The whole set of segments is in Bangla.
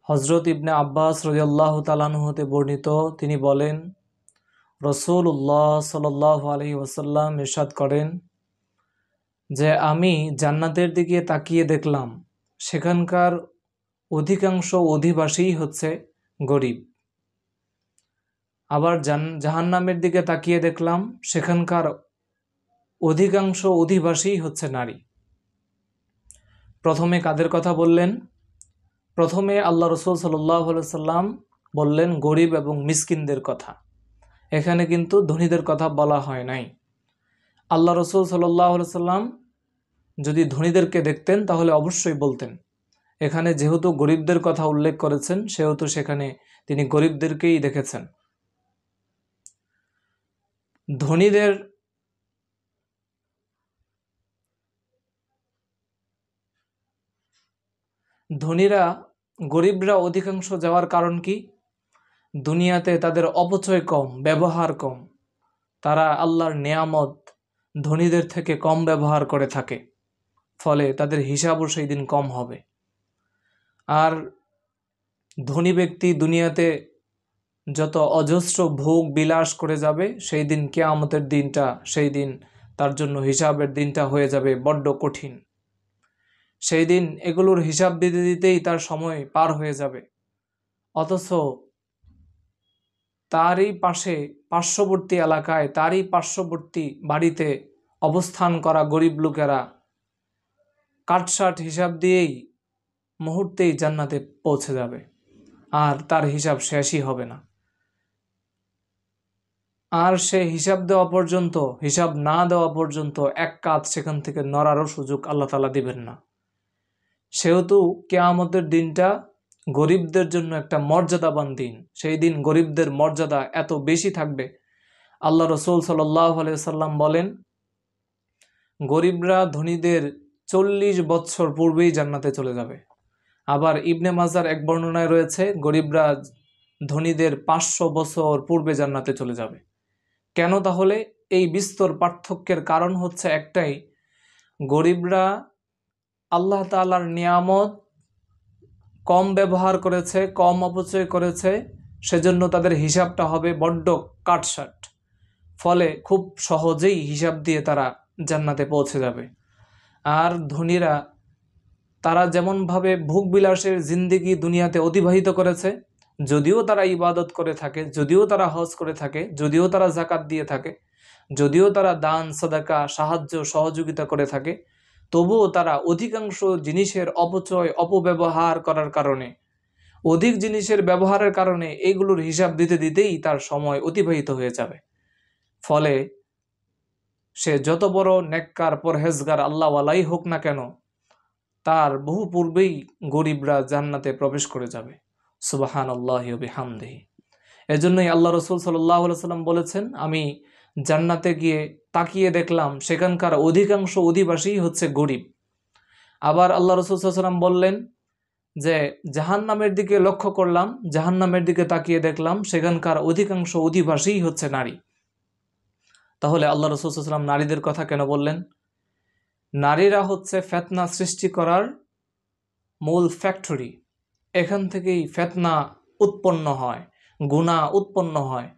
হজরত ইবনে আব্বাস রাদিয়াল্লাহু তাআলা আনহু হতে বর্ণিত, তিনি বলেন, রাসূলুল্লাহ সাল্লাল্লাহু আলাইহি ওয়াসাল্লাম ইরশাদ করেন যে আমি জান্নাতের দিকে তাকিয়ে দেখলাম, সেখানকার অধিকাংশ অধিবাসীই হচ্ছে গরিব। আবার জাহান্নামের দিকে তাকিয়ে দেখলাম, সেখানকার অধিকাংশ অধিবাসীই হচ্ছে নারী। প্রথমে কাদের কথা বললেন? প্রথমে আল্লাহ রসুল সাল্লাল্লাহু আলাইহি ওয়াসাল্লাম বললেন গরিব এবং মিসকিনদের কথা। এখানে কিন্তু ধনীদের কথা বলা হয় নাই। আল্লাহ রসুল সাল্লাল্লাহু আলাইহি ওয়াসাল্লাম যদি ধনীদেরকে দেখতেন তাহলে অবশ্যই বলতেন। এখানে যেহেতু গরিবদের কথা উল্লেখ করেছেন, সেহেতু সেখানে তিনি গরিবদেরকেই দেখেছেন। ধনীরা গরিবরা অধিকাংশ যাওয়ার কারণ কি? দুনিয়াতে তাদের অপচয় কম, ব্যবহার কম। তারা আল্লাহর নেয়ামত ধনীদের থেকে কম ব্যবহার করে থাকে, ফলে তাদের হিসাবও সেই দিন কম হবে। আর ধনী ব্যক্তি দুনিয়াতে যত অজস্র ভোগ বিলাস করে যাবে, সেই দিন কিয়ামতের দিনটা, সেই দিন তার জন্য হিসাবের দিনটা হয়ে যাবে বড্ড কঠিন। সেই দিন এগুলোর হিসাব দিতে দিতেই তার সময় পার হয়ে যাবে। অথচ তারই পাশে, পার্শ্ববর্তী এলাকায়, তারই পার্শ্ববর্তী বাড়িতে অবস্থান করা গরিব লোকেরা কাটসাট হিসাব দিয়েই মুহূর্তেই জান্নাতে পৌঁছে যাবে, আর তার হিসাব শেষই হবে না। আর সে হিসাব দেওয়া পর্যন্ত, হিসাব না দেওয়া পর্যন্ত এক কাজ সেখান থেকে নড়ারও সুযোগ আল্লাহ তাআলা দিবেন না। সেহেতু কিয়ামতের দিনটা গরিবদের জন্য একটা মর্যাদাবান দিন। সেই দিন গরিবদের মর্যাদা এত বেশি থাকবে। আল্লাহ রসুল সাল্লাল্লাহু আলাইহি ওয়াসাল্লাম বলেন, গরিবরা ধনীদের 40 বছর পূর্বেই জান্নাতে চলে যাবে। আবার ইবনে মাজার এক বর্ণনায় রয়েছে, গরিবরা ধনীদের 500 বছর পূর্বে জান্নাতে চলে যাবে। কেন তাহলে? এই বিস্তর পার্থক্যের কারণ হচ্ছে একটাই, গরিবরা আল্লাহ তাআলার নিয়ামত কম ব্যবহার করেছে, কম অপচয় করেছে, সেজন্য তাদের হিসাবটা হবে বড্ড কাটসাট। ফলে খুব সহজেই হিসাব দিয়ে তারা জান্নাতে পৌঁছে যাবে। আর ধনীরা, তারা যেমনভাবে ভোগবিলাসের জিন্দেগি দুনিয়াতে অতিবাহিত করেছে, যদিও তারা ইবাদত করে থাকে, যদিও তারা হজ করে থাকে, যদিও তারা যাকাত দিয়ে থাকে, যদিও তারা দান সাদাকা সাহায্য সহযোগিতা করে থাকে, তবুও তারা অধিকাংশ জিনিসের অপচয় অপব্যবহার করার কারণে, অধিক জিনিসের ব্যবহারের কারণে এইগুলোর হিসাব দিতে দিতেই তার সময় অতিবাহিত হয়ে যাবে। ফলে সে যত বড় নেককার পরহেজগার আল্লাহওয়ালাই হোক না কেন, তার বহু পূর্বেই গরিবরা জান্নাতে প্রবেশ করে যাবে। সুবহানাল্লাহি ওয়া বিহামদিহি। এজন্যই আল্লাহ রসুল সাল্লাল্লাহু আলাইহি ওয়াসাল্লাম বলেছেন, আমি জান্নাতে গিয়ে তাকিয়ে দেখলাম, সেখানকার অধিকাংশ অধিবাসীই হচ্ছে গরিব। আবার আল্লাহ রসুল সাল্লাল্লাহু আলাইহি ওয়াসাল্লাম বললেন যে জাহান্নামের দিকে লক্ষ্য করলাম, জাহান্নামের দিকে তাকিয়ে দেখলাম, সেখানকার অধিকাংশ অধিবাসীই হচ্ছে নারী। তাহলে আল্লাহ রসুল সাল্লাল্লাহু আলাইহি ওয়াসাল্লাম নারীদের কথা কেন বললেন? নারীরা হচ্ছে ফিতনা সৃষ্টি করার মূল ফ্যাক্টরি। এখান থেকেই ফিতনা উৎপন্ন হয়, গুনাহ উৎপন্ন হয়।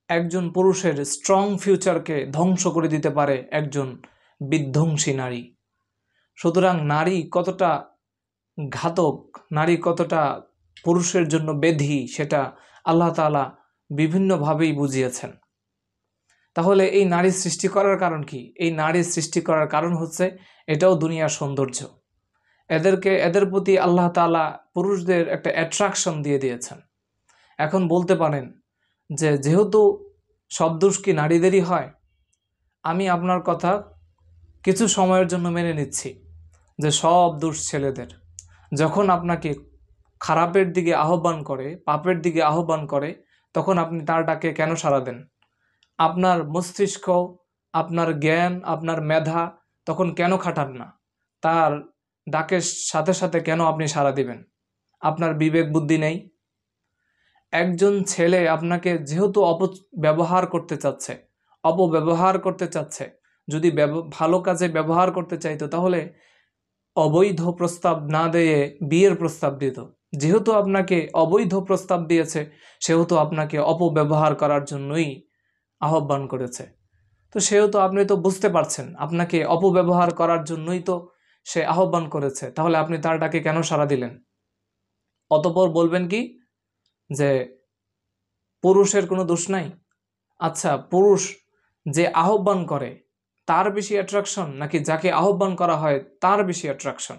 একজন পুরুষের স্ট্রং ফিউচারকে ধ্বংস করে দিতে পারে একজন বিধ্বংসী নারী। সুতরাং নারী কতটা ঘাতক, নারী কতটা পুরুষের জন্য বেধি, সেটা আল্লাহ তাআলা বিভিন্নভাবেই বুঝিয়েছেন। তাহলে এই নারী সৃষ্টি করার কারণ কি? এই নারী সৃষ্টি করার কারণ হচ্ছে, এটাও দুনিয়ার সৌন্দর্য। এদের প্রতি আল্লাহ তাআলা পুরুষদের একটা অ্যাট্রাকশন দিয়ে দিয়েছেন। এখন বলতে পারেন যে যেহেতু সব দোষ কি নারীদেরই হয়? আমি আপনার কথা কিছু সময়ের জন্য মেনে নিচ্ছি যে সব দোষ ছেলেদের। যখন আপনাকে খারাপের দিকে আহ্বান করে, পাপের দিকে আহ্বান করে, তখন আপনি তার ডাকে কেন সাড়া দেন? আপনার মস্তিষ্ক, আপনার জ্ঞান, আপনার মেধা তখন কেন খাটান না? তার ডাকের সাথে সাথে কেন আপনি সাড়া দিবেন? আপনার বিবেক বুদ্ধি নেই? একজন ছেলে আপনাকে যেহেতু ব্যবহার করতে চাচ্ছে, অপব্যবহার করতে চাচ্ছে, যদি ভালো কাজে ব্যবহার করতে চাইতো তাহলে অবৈধ প্রস্তাব না দিয়ে বিয়ের প্রস্তাব দিত, যেহেতু আপনাকে অবৈধ প্রস্তাব দিয়েছে, সেহেতু আপনাকে অপব্যবহার করার জন্যই আহ্বান করেছে। তো সেহেতু আপনি তো বুঝতে পারছেন আপনাকে অপব্যবহার করার জন্যই তো সে আহ্বান করেছে, তাহলে আপনি তার ডাকে কেন সাড়া দিলেন? অতঃপর বলবেন কি যে পুরুষের কোনো দোষ নাই? আচ্ছা, পুরুষ যে আহ্বান করে তার বেশি অ্যাট্রাকশন, নাকি যাকে আহ্বান করা হয় তার বেশি অ্যাট্রাকশন?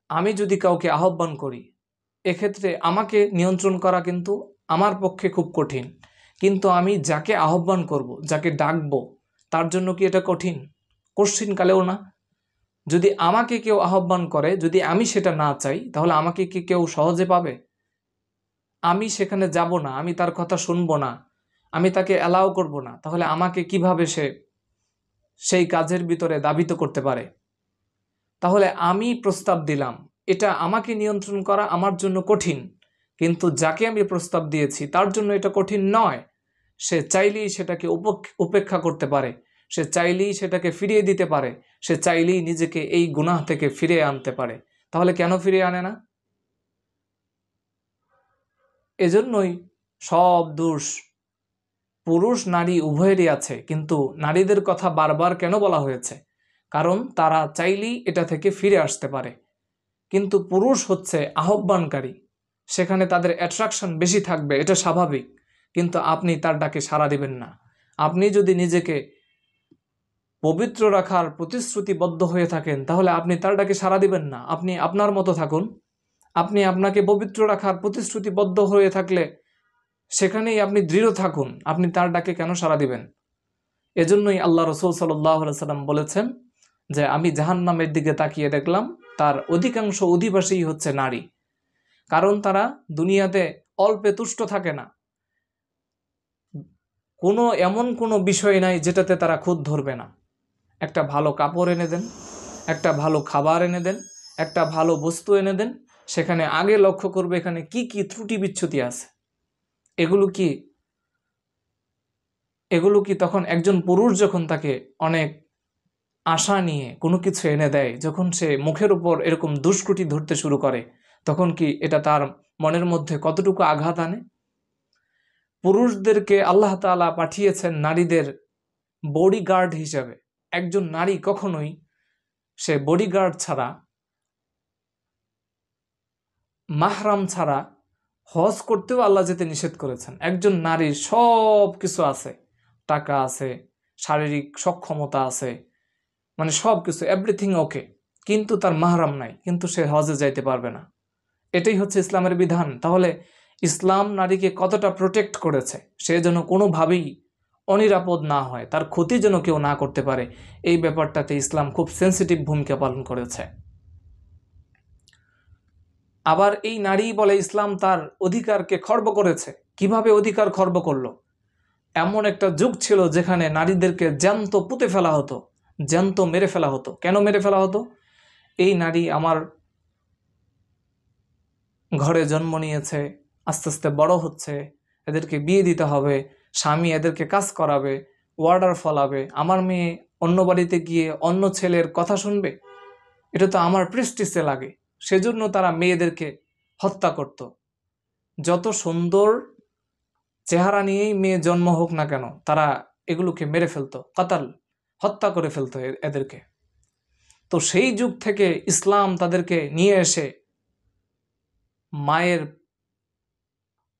আমি যদি কাউকে আহ্বান করি, এক্ষেত্রে আমাকে নিয়ন্ত্রণ করা কিন্তু আমার পক্ষে খুব কঠিন, কিন্তু আমি যাকে আহ্বান করব, যাকে ডাকবো, তার জন্য কি এটা কঠিন? কঠিনকালেও না। যদি আমাকে কেউ আহ্বান করে, যদি আমি সেটা না চাই, তাহলে আমাকে কি কেউ সহজে পাবে? আমি সেখানে যাব না, আমি তার কথা শুনবো না, আমি তাকে অ্যালাউ করব না, তাহলে আমাকে কিভাবে সে সেই কাজের ভিতরে দাবিত করতে পারে? তাহলে আমি প্রস্তাব দিলাম, এটা আমাকে নিয়ন্ত্রণ করা আমার জন্য কঠিন, কিন্তু যাকে আমি প্রস্তাব দিয়েছি তার জন্য এটা কঠিন নয়। সে চাইলেই সেটাকে উপেক্ষা করতে পারে, সে চাইলেই সেটাকে ফিরিয়ে দিতে পারে, সে চাইলেই নিজেকে এই গুনাহ থেকে ফিরিয়ে আনতে পারে। তাহলে কেন ফিরিয়ে আনে না? এজন্যই সব দোষ পুরুষ নারী উভয়েরই আছে, কিন্তু নারীদের কথা বারবার কেন বলা হয়েছে? কারণ তারা চাইলেই এটা থেকে ফিরে আসতে পারে, কিন্তু পুরুষ হচ্ছে আহ্বানকারী, সেখানে তাদের অ্যাট্রাকশন বেশি থাকবে, এটা স্বাভাবিক, কিন্তু আপনি তার ডাকে সাড়া দিবেন না। আপনি যদি নিজেকে পবিত্র রাখার প্রতিশ্রুতিবদ্ধ হয়ে থাকেন, তাহলে আপনি তার ডাকে সাড়া দিবেন না, আপনি আপনার মতো থাকুন। আপনি আপনাকে পবিত্র রাখার প্রতিশ্রুতিবদ্ধ হয়ে থাকলে সেখানেই আপনি দৃঢ় থাকুন, আপনি তার ডাকে কেন সাড়া দিবেন? এজন্যই আল্লাহ রসুল সাল্লাল্লাহু আলাইহি সাল্লাম বলেছেন যে আমি জাহান্নামের দিকে তাকিয়ে দেখলাম, তার অধিকাংশ অধিবাসী হচ্ছে নারী, কারণ তারা দুনিয়াতে অল্পে তুষ্ট থাকে না। এমন কোনো বিষয় নাই যেটাতে তারা খুঁত ধরবে না। একটা ভালো কাপড় এনে দেন, একটা ভালো খাবার এনে দেন, একটা ভালো বস্তু এনে দেন, সেখানে আগে লক্ষ্য করবে এখানে কি কি ত্রুটি বিচ্যুতি আছে। এগুলো কি তখন একজন পুরুষ যখন তাকে অনেক আশা নিয়ে কোনো কিছু এনে দেয়, যখন সে মুখের উপর এরকম দুষ্কৃটি ধরতে শুরু করে, তখন কি এটা তার মনের মধ্যে কতটুকু আঘাত আনে? পুরুষদেরকে আল্লাহ তাআলা পাঠিয়েছেন নারীদের বডিগার্ড হিসাবে। একজন নারী কখনোই সে বডিগার্ড ছাড়া, মাহরাম ছাড়া হজ করতেও আল্লাহ যেতে নিষেধ করেছেন। একজন নারীর সব কিছু আছে, টাকা আছে, শারীরিক সক্ষমতা আছে, মানে সব কিছু, এভরিথিং ওকে, কিন্তু তার মাহরাম নাই, কিন্তু সে হজে যাইতে পারবে না। এটাই হচ্ছে ইসলামের বিধান। তাহলে ইসলাম নারীকে কতটা প্রোটেক্ট করেছে, সে যেন কোনোভাবেই অনিরাপদ না হয়, তার ক্ষতি যেন কেউ না করতে পারে, এই ব্যাপারটাতে ইসলাম খুব সেন্সিটিভ ভূমিকা পালন করেছে। আবার এই নারী বলে ইসলাম তার অধিকারকে খর্ব করেছে। কিভাবে অধিকার খর্ব করলো? এমন একটা যুগ ছিল যেখানে নারীদেরকে জ্যান্ত পুঁতে ফেলা হতো, জ্যান্ত মেরে ফেলা হতো। কেন মেরে ফেলা হতো? এই নারী আমার ঘরে জন্ম নিয়েছে, আস্তে আস্তে বড় হচ্ছে, এদেরকে বিয়ে দিতে হবে, স্বামী এদেরকে কাজ করাবে, ওয়ার্ডার ফলাবে, আমার মেয়ে অন্য বাড়িতে গিয়ে অন্য ছেলের কথা শুনবে, এটা তো আমার প্রেস্টিজে লাগে। সেজন্য তারা মেয়েদেরকে হত্যা করত। যত সুন্দর চেহারা নিয়েই মেয়ে জন্ম হোক না কেন, তারা এগুলোকে মেরে ফেলতো, কাতাল, হত্যা করে ফেলতো এদেরকে। তো সেই যুগ থেকে ইসলাম তাদেরকে নিয়ে এসে মায়ের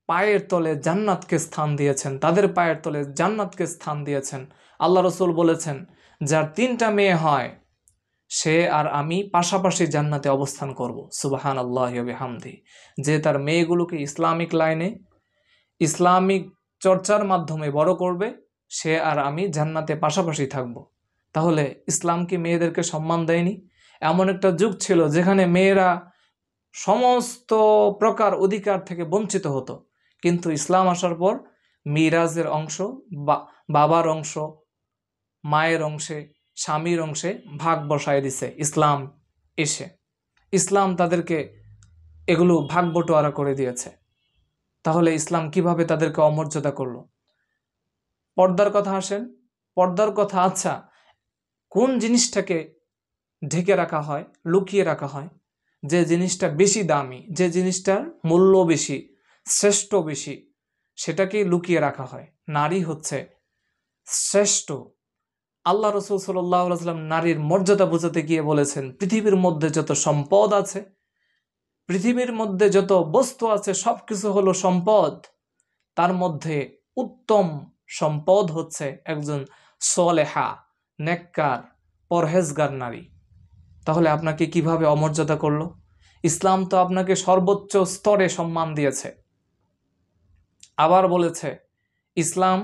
পায়ের তলে জান্নাতকে স্থান দিয়েছেন, তাদের পায়ের তলে জান্নাতকে স্থান দিয়েছেন। আল্লাহ রসুল বলেছেন, যার 3টা মেয়ে হয় সে আর আমি পাশাপাশি জান্নাতে অবস্থান করব। সুবহানাল্লাহি ওয়া বিহামদি। যে তার মেয়েগুলোকে ইসলামিক লাইনে, ইসলামিক চর্চার মাধ্যমে বড় করবে, সে আর আমি জান্নাতে পাশাপাশি থাকব। তাহলে ইসলাম কি মেয়েদেরকে সম্মান দেয়নি? এমন একটা যুগ ছিল যেখানে মেয়েরা সমস্ত প্রকার অধিকার থেকে বঞ্চিত হতো, কিন্তু ইসলাম আসার পর মিরাজের অংশ, বাবার অংশ, মায়ের অংশে, স্বামীর অংশে ভাগ বসায় দিছে ইসলাম এসে। ইসলাম তাদেরকে এগুলো ভাগ বটোয়ারা করে দিয়েছে। তাহলে ইসলাম কিভাবে তাদেরকে অমর্যাদা করলো? পর্দার কথা আসেন, পর্দার কথা। আচ্ছা, কোন জিনিসটাকে ঢেকে রাখা হয়, লুকিয়ে রাখা হয়? যে জিনিসটা বেশি দামি, যে জিনিসটার মূল্য বেশি, শ্রেষ্ঠ বেশি, সেটাকে লুকিয়ে রাখা হয়। নারী হচ্ছে শ্রেষ্ঠ। আল্লাহ রসুল সাল্লাল্লাহু আলাইহি ওয়াসাল্লাম নারীর মর্যাদা বোঝাতে গিয়ে বলেছেন, পৃথিবীর মধ্যে যত সম্পদ আছে, পৃথিবীর মধ্যে যত বস্তু আছে, সবকিছু হলো সম্পদ, তার মধ্যে উত্তম সম্পদ হচ্ছে একজন সলেহা, নেককার, পরহেজগার নারী। তাহলে আপনাকে কিভাবে অমর্যাদা করলো? ইসলাম তো আপনাকে সর্বোচ্চ স্তরে সম্মান দিয়েছে। আবার বলেছে ইসলাম,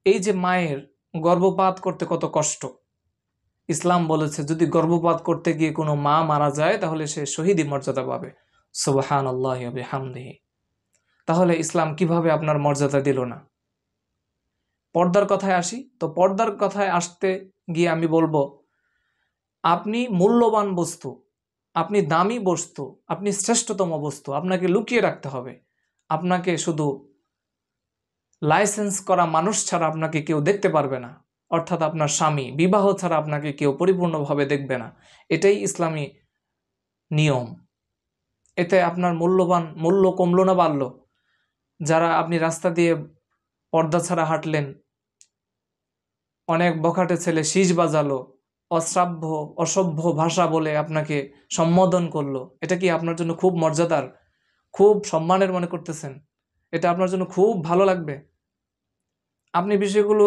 এই যে মায়ের গর্ভপাত করতে কত কষ্ট, ইসলাম বলেছে যদি গর্ভপাত করতে গিয়ে কোনো মা মারা যায় তাহলে সে শহীদি মর্যাদা পাবে। সুবহানাল্লাহি ওয়া বিহামদিহি। তাহলে ইসলাম কিভাবে আপনার মর্যাদা দিল না? পর্দার কথায় আসি, তো পর্দার কথায় আসতে গিয়ে আমি বলবো, আপনি মূল্যবান বস্তু, আপনি দামি বস্তু, আপনি শ্রেষ্ঠতম বস্তু, আপনাকে লুকিয়ে রাখতে হবে। আপনাকে শুধু লাইসেন্স করা মানুষ ছাড়া আপনাকে কেউ দেখতে পারবে না, অর্থাৎ আপনার স্বামী, বিবাহ ছাড়া আপনাকে কেউ পরিপূর্ণভাবে দেখবে না। এটাই ইসলামী নিয়ম। এতে আপনার মূল্য কমলো না বাড়লো? যারা আপনি রাস্তা দিয়ে পর্দা ছাড়া হাঁটলেন, অনেক বখাটে ছেলে শীষ বাজালো, অশ্রাব্য অসভ্য ভাষা বলে আপনাকে সম্বোধন করলো, এটা কি আপনার জন্য খুব মর্যাদার, খুব সম্মানের মনে করতেছেন? এটা আপনার জন্য খুব ভালো লাগবে? আপনি বিষয়গুলো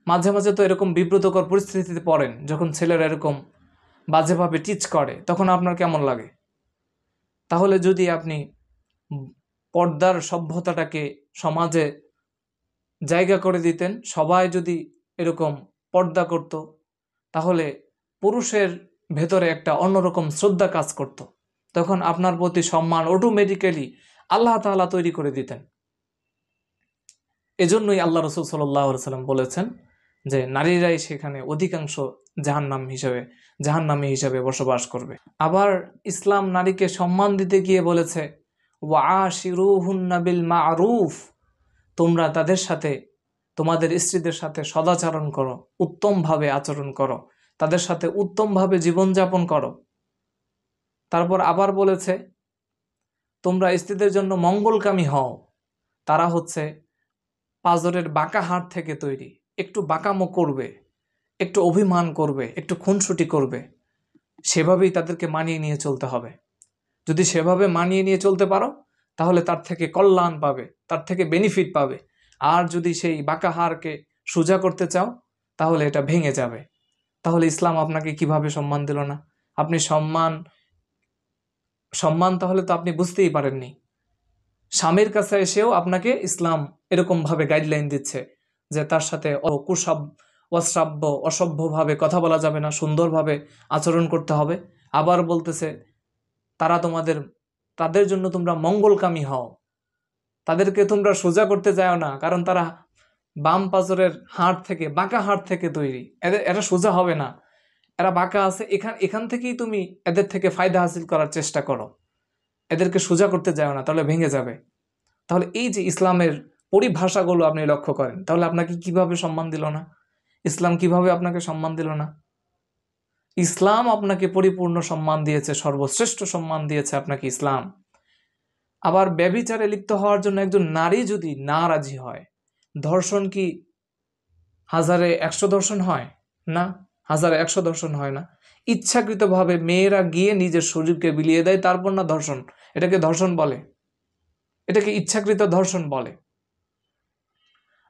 মাঝে মাঝে তো এরকম বিব্রতকর পরিস্থিতিতে পড়েন, যখন ছেলেরা এরকম বাজেভাবে টিচ করে, তখন আপনার কেমন লাগে? তাহলে যদি আপনি পর্দার সভ্যতাটাকে সমাজে জায়গা করে দিতেন, সবাই যদি এরকম পর্দা করত, তাহলে পুরুষের ভেতরে একটা অন্যরকম শ্রদ্ধা কাজ করত। তখন আপনার প্রতি সম্মান অটোমেটিক্যালি আল্লাহ তাআলা তৈরি করে দিতেন। এজন্যই আল্লাহ রসুল সাল্লাল্লাহু আলাইহি ওয়াসাল্লাম বলেছেন যে নারীরাই সেখানে অধিকাংশ জাহান্নামী হিসেবে বসবাস করবে। আবার ইসলাম নারীকে সম্মান দিতে গিয়ে বলেছে, ওয়াশিরুহুন্না বিল মা'রুফ, তোমরা তাদের সাথে, তোমাদের স্ত্রীদের সাথে সদাচরণ করো, উত্তমভাবে আচরণ করো, তাদের সাথে উত্তমভাবে জীবনযাপন করো। তারপর আবার বলেছে, তোমরা স্ত্রীদের জন্য মঙ্গলকামী হও। তারা হচ্ছে পাঁজরের বাঁকা হাড় থেকে তৈরি, একটু বাঁকামো করবে, একটু অভিমান করবে, একটু খুনসুটি করবে, সেভাবেই তাদেরকে মানিয়ে নিয়ে চলতে হবে। যদি সেভাবে মানিয়ে নিয়ে চলতে পারো তাহলে তার থেকে কল্যাণ পাবে, তার থেকে বেনিফিট পাবে। আর যদি সেই বাঁকা হাড়কে সোজা করতে চাও তাহলে এটা ভেঙে যাবে। তাহলে ইসলাম আপনাকে কিভাবে সম্মান দিল না? আপনি সম্মান তাহলে তো আপনি বুঝতেই পারেননি। স্বামীর কাছে এসেও আপনাকে ইসলাম এরকমভাবে গাইডলাইন দিচ্ছে যে তার সাথে অশ্রাব্য অসভ্যভাবে কথা বলা যাবে না, সুন্দরভাবে আচরণ করতে হবে। আবার বলতেছে তাদের জন্য তোমরা মঙ্গলকামী হও, তাদেরকে তোমরা সোজা করতে যাও না, কারণ তারা বাম পাঁজরের হাড় থেকে, বাঁকা হাড় থেকে তৈরি, এরা সোজা হবে না, এরা বাঁকা আছে, এখান থেকেই তুমি এদের থেকে ফায়দা হাসিল করার চেষ্টা করো, এদেরকে সোজা করতে যাও না, তাহলে ভেঙে যাবে। তাহলে এই যে ইসলামের পরিভাষাগুলো আপনি লক্ষ্য করেন, তাহলে আপনাকে কিভাবে সম্মান দিল না? ইসলাম কিভাবে আপনাকে সম্মান দিল না? ইসলাম আপনাকে পরিপূর্ণ সম্মান দিয়েছে, সর্বশ্রেষ্ঠ সম্মান দিয়েছে আপনাকে ইসলাম। আবার ব্যভিচারে লিপ্ত হওয়ার জন্য একজন নারী যদি না রাজি হয়, ধর্ষণ কি 1000-100 ধর্ষণ হয় না? 1000-100 ধর্ষণ হয় না। ইচ্ছাকৃতভাবে মেয়েরা গিয়ে নিজের শরীরকে বিলিয়ে দেয়, তারপর না ধর্ষণ? এটাকে ধর্ষণ বলে? এটাকে ইচ্ছাকৃত ধর্ষণ বলে?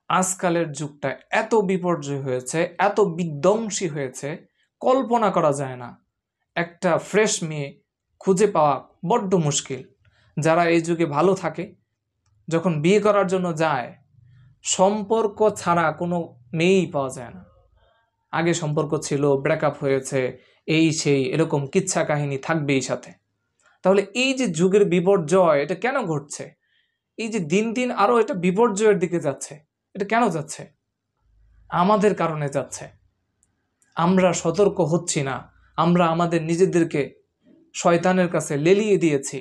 আজকালের যুগটা এত বিপর্যয় হয়েছে, এত বিধ্বংসী হয়েছে, কল্পনা করা যায় না। একটা ফ্রেশ মেয়ে খুঁজে পাওয়া বড্ড মুশকিল। যারা এই যুগে ভালো থাকে, যখন বিয়ে করার জন্য যায়, সম্পর্ক ছাড়া কোনো মেয়েই পাওয়া যায় না। আগে সম্পর্ক ছিল, ব্রেকআপ হয়েছে, এই সেই এরকম কিচ্ছা কাহিনী থাকবেই সাথে। তাহলে এই যে যুগের বিপর্যয়, এটা কেন ঘটছে? এই যে দিন দিন আরো এটা বিপর্যয়ের দিকে যাচ্ছে, এটা কেন যাচ্ছে? আমাদের কারণে যাচ্ছে। আমরা সতর্ক হচ্ছি না, আমরা আমাদের নিজেদেরকে শয়তানের কাছে লেলিয়ে দিয়েছি,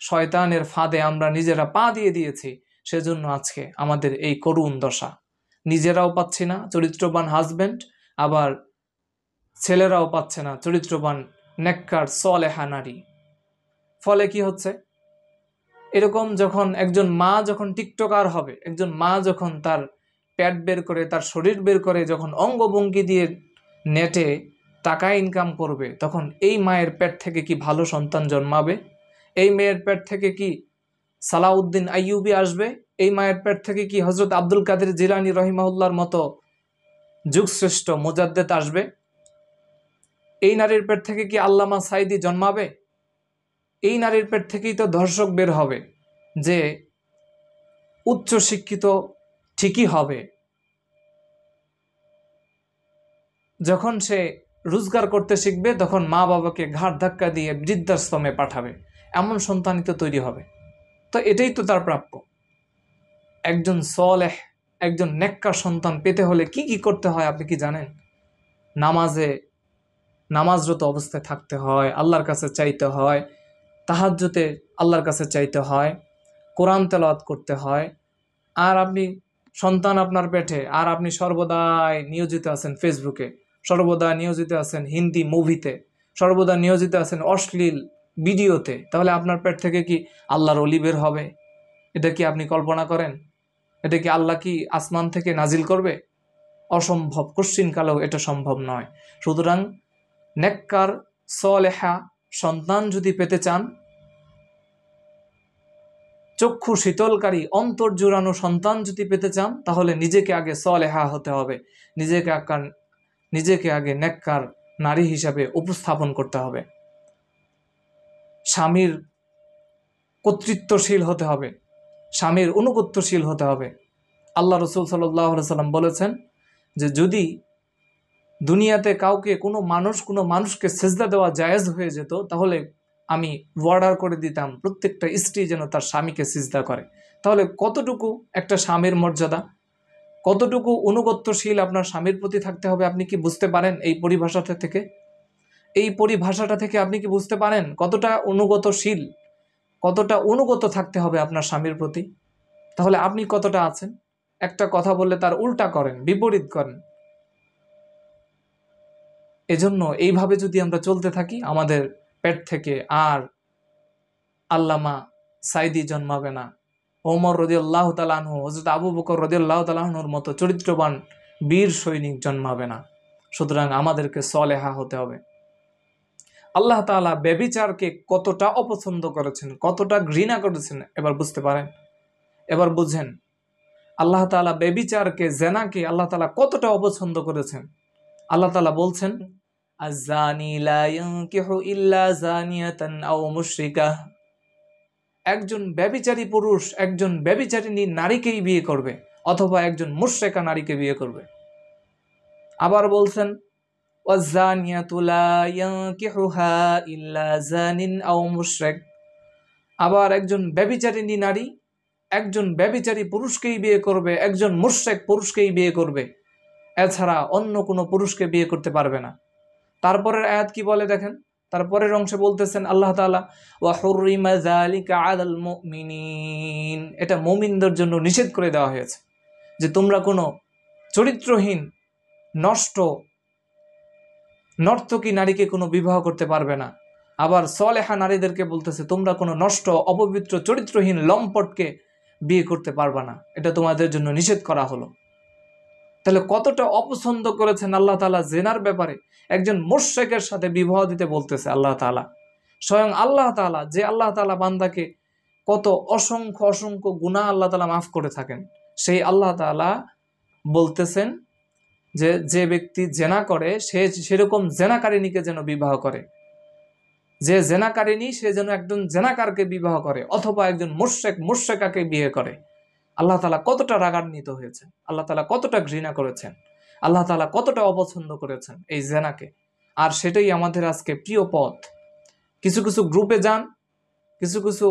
শয়তানের ফাঁদে আমরা নিজেরা পা দিয়ে দিয়েছি। সেজন্য আজকে আমাদের এই করুণ দশা। নিজেরাও পাচ্ছি না চরিত্রবান হাজবেন্ড, আবার ছেলেরাও পাচ্ছে না চরিত্রবান নেককার সলেহা নারী। ফলে কি হচ্ছে, এরকম যখন একজন মা যখন টিকটকার হবে, একজন মা যখন তার পেট বের করে, তার শরীর বের করে, যখন অঙ্গভঙ্গি দিয়ে নেটে টাকা ইনকাম করবে, তখন এই মায়ের পেট থেকে কি ভালো সন্তান জন্মাবে? এই মেয়ের পেট থেকে কি সালাউদ্দিন আইয়ুবী আসবে? এই মায়ের পেট থেকে কি হজরত আব্দুল কাদের জিলানী রহিমাহুল্লাহর মতো যুগশ্রেষ্ঠ মুজাদ্দেদ আসবে? এই নারীর পেট থেকে কি আল্লামা সাইদি জন্মাবে? এই নারীর পেট থেকেই তো ধর্ষক বের হবে, যে উচ্চ শিক্ষিত ঠিকই হবে, যখন সে রোজগার করতে শিখবে তখন মা বাবাকে ঘাড় ধাক্কা দিয়ে বৃদ্ধাশ্রমে পাঠাবে, এমন সন্তানই তো তৈরি হবে। তো এটাই তো তার প্রাপ্য। একজন সলেহ, একজন নেককার সন্তান পেতে হলে কি কি করতে হয় আপনি কি জানেন? নামাজরত অবস্থায় থাকতে হয়, আল্লাহর কাছে চাইতে হয়, তাহাজ্জুদে আল্লাহর কাছে চাইতে হয়, কোরআন তেলাওয়াত করতে হয়। আর আপনি সন্তান আপনার পেটে, আর আপনি সর্বদাই নিয়োজিত আছেন ফেসবুকে, সর্বদা নিয়োজিত আছেন হিন্দি মুভিতে, সর্বদা নিয়োজিত আছেন অশ্লীল ভিডিওতে, তাহলে আপনার পেট থেকে কি আল্লাহর ওলি বের হবে? এটা কি আপনি কল্পনা করেন? এটা কি আল্লাহ কি আসমান থেকে নাজিল করবে? অসম্ভব, কশ্চিনকালেও এটা সম্ভব নয়। সুতরাং নেককার সলেহা সন্তান যদি পেতে চান, চক্ষু শীতলকারী অন্তর জুড়ানো সন্তান যদি পেতে চান, তাহলে নিজেকে আগে সলেহা হতে হবে, নিজেকে আগে নেককার নারী হিসাবে উপস্থাপন করতে হবে, স্বামীর কর্তৃত্বশীল হতে হবে, স্বামীর অনুগত্যশীল হতে হবে। আল্লাহ রসুল সাল্লাল্লাহু আলাইহি ওয়াসাল্লাম বলেছেন যে যদি দুনিয়াতে কাউকে কোনো মানুষকে সেজদা দেওয়া জায়েজ হয়ে যেত, তাহলে আমি অর্ডার করে দিতাম প্রত্যেকটা স্ত্রী যেন তার স্বামীকে সিজদা করে। তাহলে কতটুকু একটা স্বামীর মর্যাদা, কতটুকু অনুগত্যশীল আপনার স্বামীর প্রতি থাকতে হবে আপনি কি বুঝতে পারেন? এই পরিভাষাটা থেকে আপনি কি বুঝতে পারেন কতটা অনুগতশীল, কতটা অনুগত থাকতে হবে আপনার স্বামীর প্রতি? তাহলে আপনি কতটা আছেন? একটা কথা বললে তার উল্টা করেন, বিপরীত করেন। এজন্য এইভাবে যদি আমরা চলতে থাকি, আমাদের পেট থেকে আর আল্লামা সাইদি জন্মাবে না, ওমর রাদিয়াল্লাহু তাআলা আনহু, হযরত আবু বকর রাদিয়াল্লাহু তাআলা আনহুর মতো চরিত্রবান বীর সৈনিক জন্মাবে না। সুতরাং আমাদেরকে সলেহা হতে হবে। আল্লাহ তাআলা ব্যভিচারকে কতটা অপছন্দ করেছেন, কতটা ঘৃণা করেছেন, এবার বুঝতে পারেন? এবার বুঝেন আল্লাহ তাআলা ব্যভিচারকে, জেনাকে আল্লাহ তাআলা কতটা অপছন্দ করেছেন। আল্লাহ তাআলা বলছেন, আয-যানি লা ইয়ানকিহু ইল্লা যানিয়াতান আও মুশরিকাহ। একজন ব্যভিচারী পুরুষ একজন ব্যভিচারিণী নারীকেই বিয়ে করবে, অথবা একজন মুশরিকা নারীকে বিয়ে করবে। আবার বলছেন, ওয়াজ-যানিয়াতু লা ইয়ানকিহুহা ইল্লা যানিন আও মুশরিক। আবার একজন ব্যভিচারিণী নারী একজন ব্যভিচারী পুরুষকেই বিয়ে করবে, একজন মুশরিক পুরুষকেই বিয়ে করবে, এছাড়া অন্য কোনো পুরুষকে বিয়ে করতে পারবে না। তারপরের আয়াত কি বলে দেখেন, তারপরের অংশে বলতেছেন আল্লাহ তাআলা, ওয়া হুররিমা যালিকা আলাল মুমিনিন। এটা মুমিনদের জন্য নিষেধ করে দেওয়া হয়েছে যে তোমরা কোনো চরিত্রহীন নষ্ট নর্তকী নারীকে কোনো বিবাহ করতে পারবে না। আবার সলেহা নারীদেরকে বলতেছে তোমরা কোনো নষ্ট অপবিত্র চরিত্রহীন লম্পটকে বিয়ে করতে পারবে না, এটা তোমাদের জন্য নিষেধ করা হলো। তাহলে কতটা অপছন্দ করেছেন আল্লাহ তাআলা জেনার ব্যাপারে। একজন মুশরিকের সাথে বিবাহ দিতে বলতেছে আল্লাহ তাআলা। স্বয়ং আল্লাহ তাআলা, যে আল্লাহ তাআলা বান্দাকে কত অসংখ্য গুনাহ আল্লাহ তাআলা মাফ করে থাকেন, সেই আল্লাহ তাআলা বলতেছেন যে যে ব্যক্তি জেনা করে সে সেরকম জেনাকারিনীকে যেন বিবাহ করে, যে জেনাকারিনী সে যেন একজন জেনাকারকে বিবাহ করে, অথবা একজন মুশরিকাকে বিয়ে করে। আল্লাহ তাআলা কতটা রাগান্বিত হয়েছেন, আল্লাহ তাআলা কতটা ঘৃণা করেছেন, আল্লাহ তাআলা কতটা অপছন্দ করেছেন এই জেনাকে। আর সেটাই আমাদের আজকে প্রিয় পথ। কিছু কিছু গ্রুপে যান, কিছু কিছু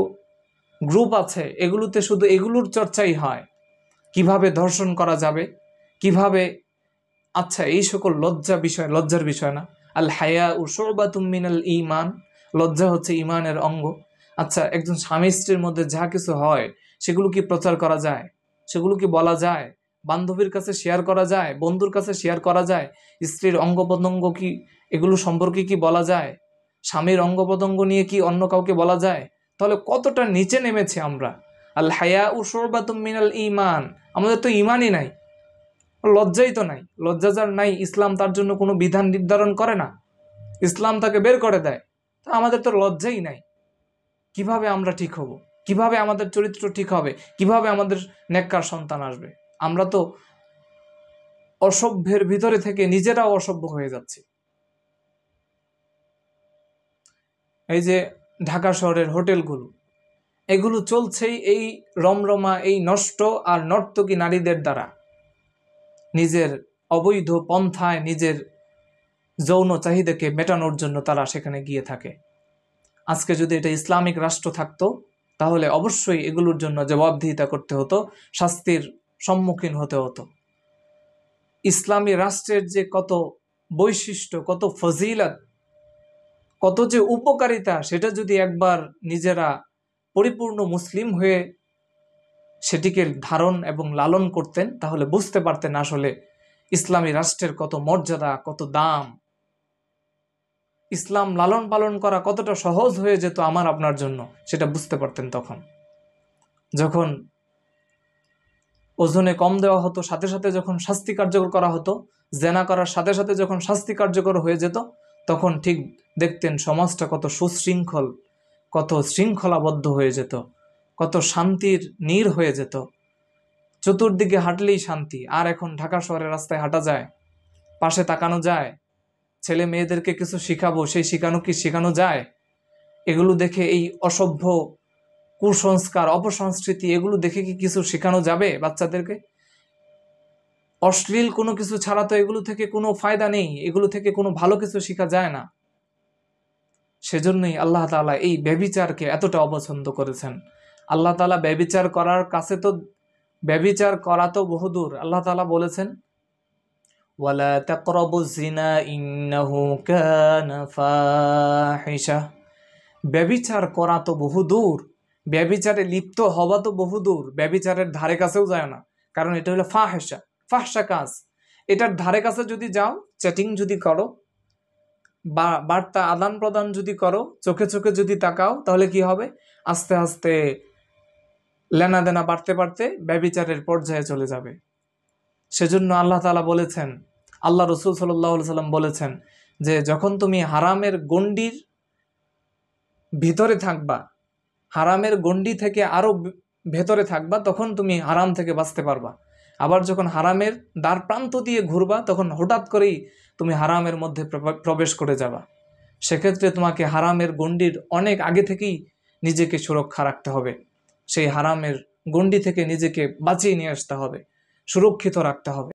গ্রুপ আছে এগুলোতে শুধু এগুলোর চর্চাই হয়, কিভাবে ধর্ষণ করা যাবে, কিভাবে, আচ্ছা এই সকল লজ্জার বিষয় না? আল হায়াউ শুবাতুম মিনাল ঈমান, লজ্জা হচ্ছে ঈমানের অঙ্গ। আচ্ছা একজন স্বামী স্ত্রীর মধ্যে যা কিছু হয় সেগুলো কি প্রচার করা যায়? সেগুলো কি বলা যায়? বান্ধবীর কাছে শেয়ার করা যায়? বন্ধুর কাছে শেয়ার করা যায়? স্ত্রীর অঙ্গ প্রত্যঙ্গ কি, এগুলো সম্পর্কে কি বলা যায়? স্বামীর অঙ্গ প্রত্যঙ্গ নিয়ে কি অন্য কাউকে বলা যায়? তাহলে কতটা নিচে নেমেছে আমরা। আল হায়া উ শুরবাতুম মিনাল ঈমান, আমাদের তো ঈমানই নাই, লজ্জাই তো নাই। লজ্জা যার নাই, ইসলাম তার জন্য কোনো বিধান নির্ধারণ করে না, ইসলাম তাকে বের করে দেয়। তো আমাদের তো লজ্জাই নাই। কিভাবে আমরা ঠিক হব? কিভাবে আমাদের চরিত্র ঠিক হবে? কিভাবে আমাদের নেককার সন্তান আসবে? আমরা তো অসভ্যের ভিতরে থেকে নিজেরাও অসভ্য হয়ে যাচ্ছি। এই যে ঢাকা শহরের হোটেলগুলো, এগুলো চলছেই এই রমরমা, এই নষ্ট আর নর্তকী নারীদের দ্বারা। নিজের অবৈধ পন্থায় নিজের যৌন চাহিদাকে মেটানোর জন্য তারা সেখানে গিয়ে থাকে। আজকে যদি এটা ইসলামিক রাষ্ট্র থাকতো, তাহলে অবশ্যই এগুলোর জন্য জবাবদিহিতা করতে হতো, শাস্তির সম্মুখীন হতে হতো। ইসলামী রাষ্ট্রের যে কত বৈশিষ্ট্য, কত ফজিলত, কত যে উপকারিতা, সেটা যদি একবার নিজেরা পরিপূর্ণ মুসলিম হয়ে সেটিকে ধারণ এবং লালন করতেন, তাহলে বুঝতে পারতেন আসলে ইসলামী রাষ্ট্রের কত মর্যাদা, কত দাম। ইসলাম লালন পালন করা কতটা সহজ হয়ে যেত আমার আপনার জন্য, সেটা বুঝতে পারতেন তখন। যখন ওজনে কম দেওয়া হতো, সাথে সাথে যখন শাস্তি কার্যকর করা হতো, জেনা করার সাথে সাথে যখন শাস্তি কার্যকর হয়ে যেত, তখন ঠিক দেখতেন সমাজটা কত সুশৃঙ্খল, কত শৃঙ্খলাবদ্ধ হয়ে যেত, কত শান্তির নীড় হয়ে যেত। চতুর্দিকে হাঁটলেই শান্তি। আর এখন ঢাকা শহরের রাস্তায় হাঁটা যায়? পাশে তাকানো যায়? ছেলে মেয়েদেরকে কিছু শিখাবো, সেই শেখানো যায়? এগুলো দেখে, এই অসভ্য কুসংস্কার, অপসংস্কৃতি, এগুলো দেখে কি কিছু শেখানো যাবে বাচ্চাদেরকে? অশ্লীল কোনো কিছু ছাড়া তো এগুলো থেকে কোনো ফায়দা নেই, এগুলো থেকে কোনো ভালো কিছু শেখা যায় না। সেজন্যই আল্লাহ তাআলা এই ব্যভিচারকে এতটা অপছন্দ করেছেন। আল্লাহ তাআলা ব্যভিচার করার কাছে তো, ব্যভিচার করা তো বহুদূর, আল্লাহ তাআলা বলেছেন ওয়ালা তাকরাবুজ জিনা ইন্নাহু কানা ফাহিশা। ব্যভিচার করা তো বহুদূর, ব্যভিচারে লিপ্ত হওয়া তো বহুদূর, ব্যভিচারের ধারে কাছেও যায় না, কারণ এটা হলো ফাহিশা, ফাহশা কাজ। এটার ধারে কাছে যদি যাও, চ্যাটিং যদি করো বা বার্তা আদান প্রদান যদি করো, চোখে চোখে যদি তাকাও, তাহলে কি হবে? আস্তে আস্তে লেনা দেনা বাড়তে বাড়তে ব্যভিচারের পর্যায়ে চলে যাবে। সেজন্য আল্লাহ তাআলা বলেছেন, আল্লাহ রাসূল সাল্লাল্লাহু আলাইহি সাল্লাম বলেছেন যে যখন তুমি হারামের গণ্ডির ভিতরে থাকবা, হারামের গণ্ডি থেকে আরো ভেতরে থাকবা, তখন তুমি হারাম থেকে বাঁচতে পারবা। আবার যখন হারামের দ্বার প্রান্ত দিয়ে ঘুরবা, তখন হঠাৎ করেই তুমি হারামের মধ্যে প্রবেশ করে যাবা। সেক্ষেত্রে তোমাকে হারামের গণ্ডির অনেক আগে থেকেই নিজেকে সুরক্ষা রাখতে হবে। সেই হারামের গণ্ডি থেকে নিজেকে বাঁচিয়ে নিয়ে আসতে হবে, সুরক্ষিত রাখতে হবে।